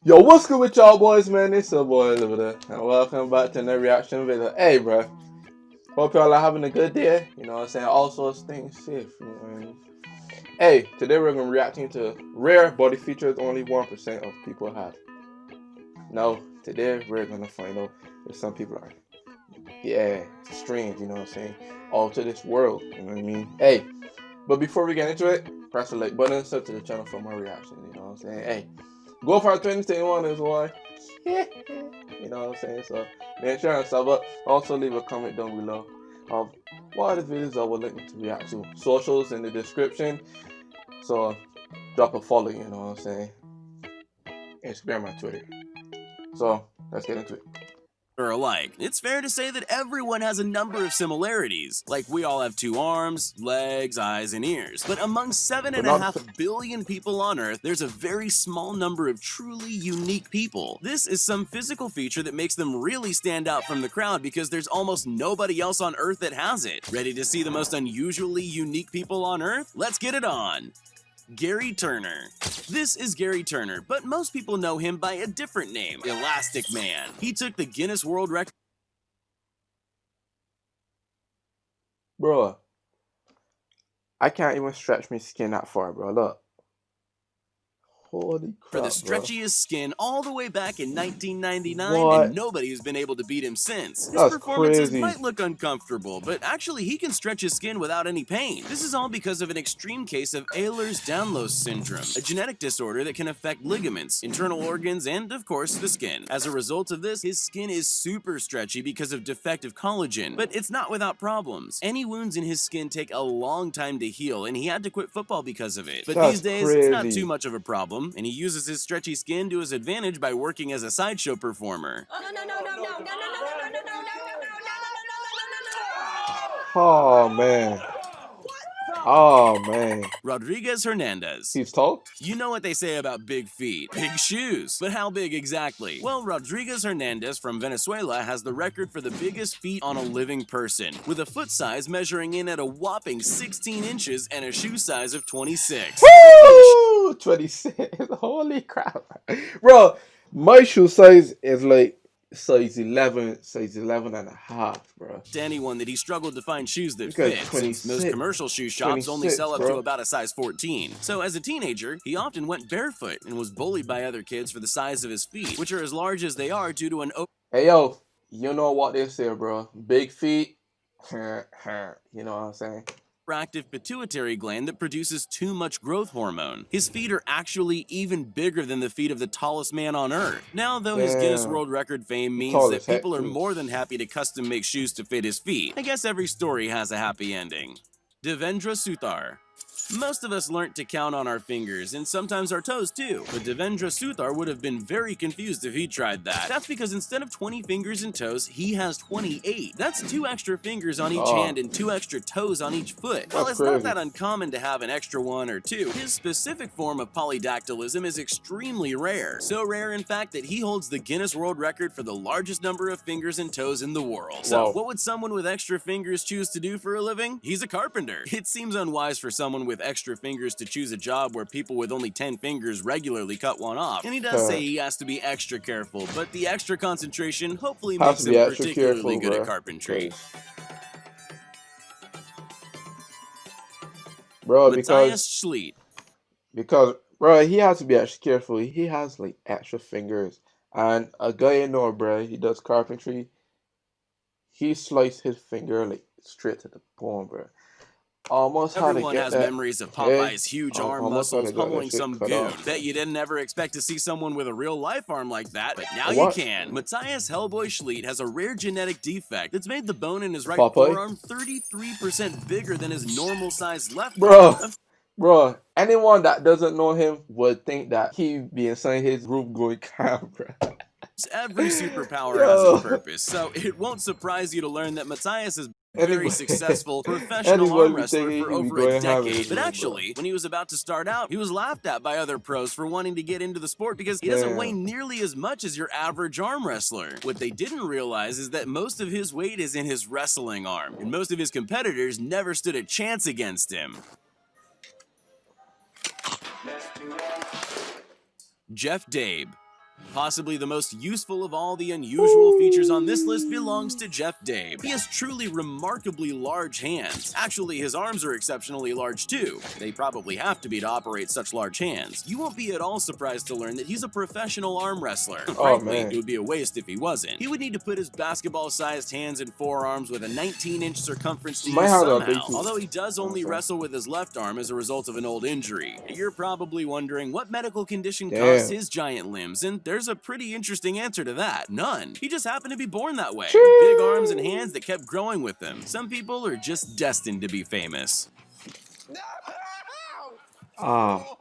Yo, what's good with y'all boys, man? It's your boy over there, and welcome back to another reaction video. Hey, bro, hope y'all are having a good day. You know what I'm saying? All sorts of things safe. You know what I mean? Hey, today we're gonna be reacting to rare body features only 1% of people have. Now, today we're gonna find out if some people are, yeah, strange. You know what I'm saying? All to this world. You know what I mean? Hey, but before we get into it, press the like button, sub to the channel for more reaction. You know what I'm saying? Hey. Go for 2021 as well. You know what I'm saying? So make sure and sub up. Also leave a comment down below of what are the videos I would like me to react to. Socials in the description. So drop a follow, you know what I'm saying? Instagram and Twitter. So let's get into it. Are alike. It's fair to say that everyone has a number of similarities, like we all have two arms, legs, eyes, and ears. But among 7.5 billion people on Earth, there's a very small number of truly unique people. This is some physical feature that makes them really stand out from the crowd because there's almost nobody else on Earth that has it. Ready to see the most unusually unique people on Earth? Let's get it on! Gary Turner. This is Gary Turner, but most people know him by a different name, Elastic Man. He took the Guinness World Record. Bro, I can't even stretch my skin that far, bro. Look. Holy crap, For the bro. stretchiest skin all the way back in 1999, What? and nobody has been able to beat him since. His That's performances crazy. might look uncomfortable, but actually he can stretch his skin without any pain. This is all because of an extreme case of Ehlers-Danlos syndrome, a genetic disorder that can affect ligaments, internal organs, and of course the skin. As a result of this, his skin is super stretchy because of defective collagen, but it's not without problems. Any wounds in his skin take a long time to heal, and he had to quit football because of it. But That's these days, it's not crazy. too much of a problem, and he uses his stretchy skin to his advantage by working as a sideshow performer. Oh man. Oh man. Rodriguez Hernandez. He's tall? You know what they say about big feet, big shoes. But how big exactly? Well, Rodriguez Hernandez from Venezuela has the record for the biggest feet on a living person, with a foot size measuring in at a whopping 16 inches and a shoe size of 26. Woo! 26. Holy crap. Bro, my shoe size is like size 11 and a half, bro. To anyone that he struggled to find shoes that Because fit, since most commercial shoe shops only 26, sell up bro. to about a size 14. So as a teenager, he often went barefoot and was bullied by other kids for the size of his feet, which are as large as they are due to an Hey yo, you know what they say, bro. Big feet. You know what I'm saying? overactive pituitary gland that produces too much growth hormone. His feet are actually even bigger than the feet of the tallest man on Earth. Now, though, his Guinness Damn. World Record fame means Tall that as heck, people are too. more than happy to custom make shoes to fit his feet. I guess every story has a happy ending. Devendra Suthar. Most of us learnt to count on our fingers, and sometimes our toes too, but Devendra Suthar would have been very confused if he tried that. That's because instead of 20 fingers and toes, he has 28. That's 2 extra fingers on each hand and 2 extra toes on each foot. Well, it's not that uncommon to have an extra 1 or 2. His specific form of polydactylism is extremely rare. So rare, in fact, that he holds the Guinness World Record for the largest number of fingers and toes in the world. So, what would someone with extra fingers choose to do for a living? He's a carpenter. It seems unwise for someone with extra fingers to choose a job where people with only 10 fingers regularly cut one off. And he does say he has to be extra careful, but the extra concentration hopefully makes him particularly good at carpentry. Bro, Matthias Schleet. because bro, he has to be extra careful. He has like extra fingers. And a guy you know, bro, he does carpentry. He sliced his finger like straight to the bone, bro. Almost Everyone has memories of Popeye's huge arm muscles pummeling some goon. Bet you didn't ever expect to see someone with a real-life arm like that, but now you can. Matthias Hellboy Schleet has a rare genetic defect that's made the bone in his right forearm 33% bigger than his normal-sized left arm. Bro, anyone that doesn't know him would think that he be inside his room going calm, bro. Every superpower has a purpose, so it won't surprise you to learn that Matthias is very successful professional arm wrestler for over a decade. But actually, when he was about to start out, he was laughed at by other pros for wanting to get into the sport because he doesn't weigh nearly as much as your average arm wrestler. What they didn't realize is that most of his weight is in his wrestling arm, and most of his competitors never stood a chance against him. Jeff Dabe. Possibly the most useful of all the unusual features on this list belongs to Jeff Dave. He has truly remarkably large hands. Actually, his arms are exceptionally large too. They probably have to be to operate such large hands. You won't be at all surprised to learn that he's a professional arm wrestler. Frankly, man. it would be a waste if he wasn't. He would need to put his basketball-sized hands and forearms with a 19-inch circumference to use somehow, although he does only wrestle with his left arm as a result of an old injury. You're probably wondering what medical condition caused his giant limbs, and there's a pretty interesting answer to that. None. He just happened to be born that way, with big arms and hands that kept growing with him. Some people are just destined to be famous. Jyoti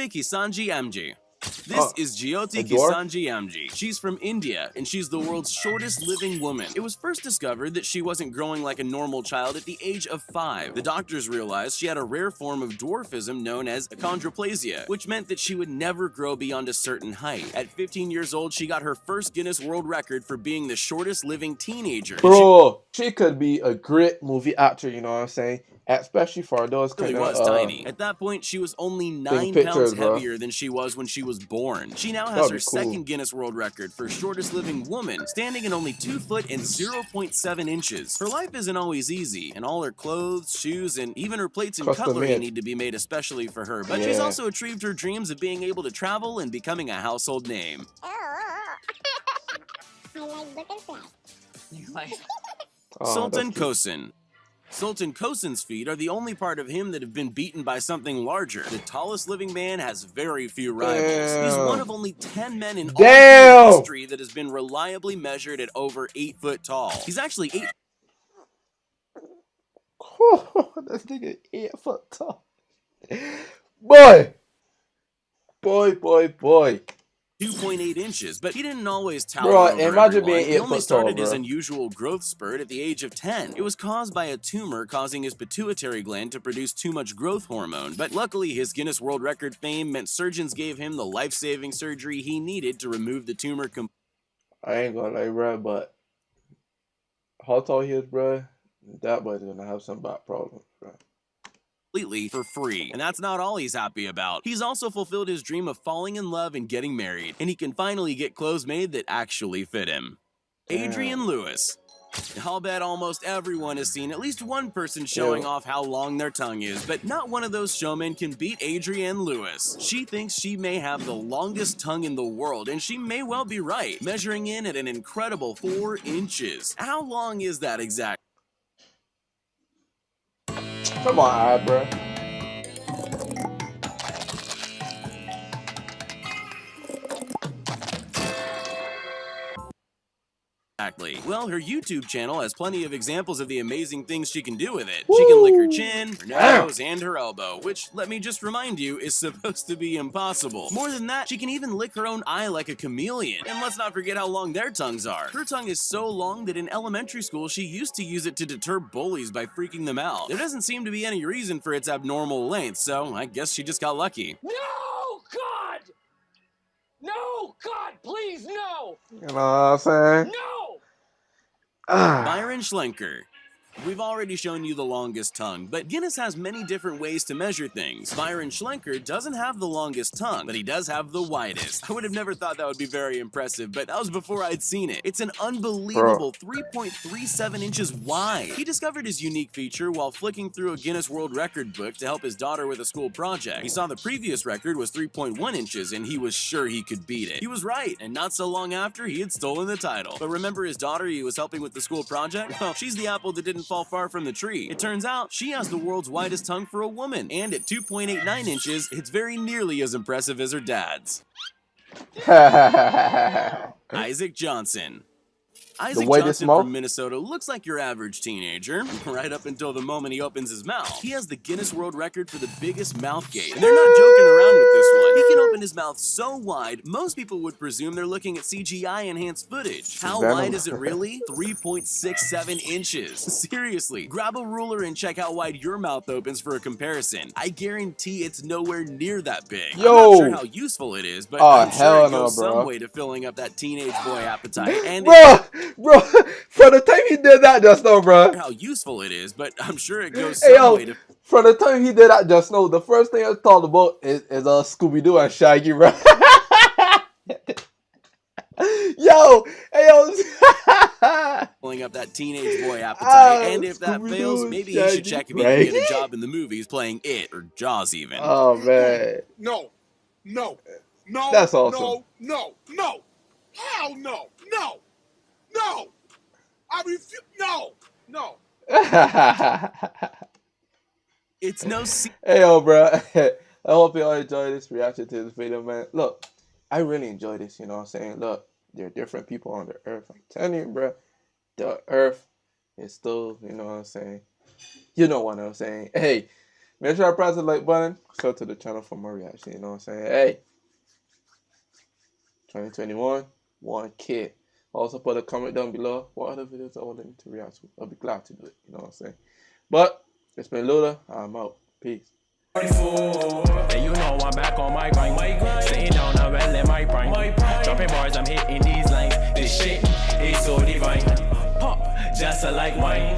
Kisanji Amji. This is Jyoti Kisanji Amji. She's from India, and she's the world's shortest living woman. It was first discovered that she wasn't growing like a normal child at the age of 5. The doctors realized she had a rare form of dwarfism known as achondroplasia, which meant that she would never grow beyond a certain height. At 15 years old, she got her first Guinness World Record for being the shortest living teenager. Bro, she could be a great movie actor, you know what I'm saying? Especially for those kind of tiny. At that point, she was only 9 pounds heavier than she was when she was born. She now has her second Guinness World Record for shortest living woman, standing at only 2 foot and 0.7 inches. Her life isn't always easy, and all her clothes, shoes, and even her plates and cutlery need to be made especially for her. But she's also achieved her dreams of being able to travel and becoming a household name. I like butterflies. You like Sultan Kosin. Sultan Kosin's feet are the only part of him that have been beaten by something larger. The tallest living man has very few rivals. He's one of only 10 men in all history that has been reliably measured at over 8 foot tall. He's actually 8. This nigga 8 foot tall. Boy. 2.8 inches, but he didn't always tower over imagine being 8 He only foot started tall, his unusual growth spurt at the age of 10. It was caused by a tumor causing his pituitary gland to produce too much growth hormone, but luckily his Guinness World Record fame meant surgeons gave him the life-saving surgery he needed to remove the tumor completely. I ain't gonna lie, bro, but how tall he is, bro, that boy's gonna have some back problems, bro. For free. And that's not all he's happy about. He's also fulfilled his dream of falling in love and getting married, and he can finally get clothes made that actually fit him. Adrian Lewis. I'll bet almost everyone has seen at least one person showing off how long their tongue is, but not one of those showmen can beat Adrienne Lewis. She thinks she may have the longest tongue in the world, and she may well be right, measuring in at an incredible 4 inches. How long is that exactly? Come on, bro. Exactly. Well, her YouTube channel has plenty of examples of the amazing things she can do with it. She can lick her chin, her nose, and her elbow, which, let me just remind you, is supposed to be impossible. More than that, she can even lick her own eye like a chameleon. And let's not forget how long their tongues are. Her tongue is so long that in elementary school, she used to use it to deter bullies by freaking them out. There doesn't seem to be any reason for its abnormal length, so I guess she just got lucky. No, God! No, God, please, no! You know what I'm saying? No! Byron Schlenker. We've already shown you the longest tongue, but Guinness has many different ways to measure things. Byron Schlenker doesn't have the longest tongue, but he does have the widest. I would have never thought that would be very impressive, but that was before I'd seen it. It's an unbelievable 3.37 inches wide. He discovered his unique feature while flicking through a Guinness World Record book to help his daughter with a school project. He saw the previous record was 3.1 inches, and he was sure he could beat it. He was right, and not so long after, he had stolen the title. But remember his daughter he was helping with the school project? Well, she's the apple that didn't fall far from the tree. It turns out she has the world's widest tongue for a woman, and at 2.89 inches, it's very nearly as impressive as her dad's. Isaac Johnson. Isaac Johnson from Minnesota looks like your average teenager, right up until the moment he opens his mouth. He has the Guinness World Record for the biggest mouth gape, and they're not joking around with this one. He can open his mouth so wide, most people would presume they're looking at CGI-enhanced footage. How wide is it really? 3.67 inches. Seriously, grab a ruler and check how wide your mouth opens for a comparison. I guarantee it's nowhere near that big. I'm not sure how useful it is, but I'm sure it goes some way to filling up that teenage boy appetite. And Bro, from the time he did that just now, bro. How useful it is, but I'm sure it goes some way to. From the time he did that just now, the first thing I thought about is Scooby-Doo and Shaggy, bro. pulling up that teenage boy appetite, and if that Scooby-Doo fails, and maybe he should Shaggy, check if he can get a right? job in the movies playing It or Jaws even. Oh man, No. No. No. That's awesome. No. Hell no. No. No. I refuse. No. No. It's no secret. Hey yo, bro. I hope y'all enjoy this reaction to this video, man. Look, I really enjoy this. You know what I'm saying? Look, there are different people on the earth. I'm telling you, bro. The earth is still, you know what I'm saying? You know what I'm saying? Hey, make sure I press the like button. Subscribe to the channel for more reaction. You know what I'm saying? Hey, 2021, one kid. Also put a comment down below what other videos I want them to react to. I'll be glad to do it. You know what I'm saying? But it's been Luda. I'm out. Peace. And you know I'm back on my grind. Sitting down and well in my prime. Dropping bars, I'm hitting these lines. This shit is so divine. Pop, just like wine.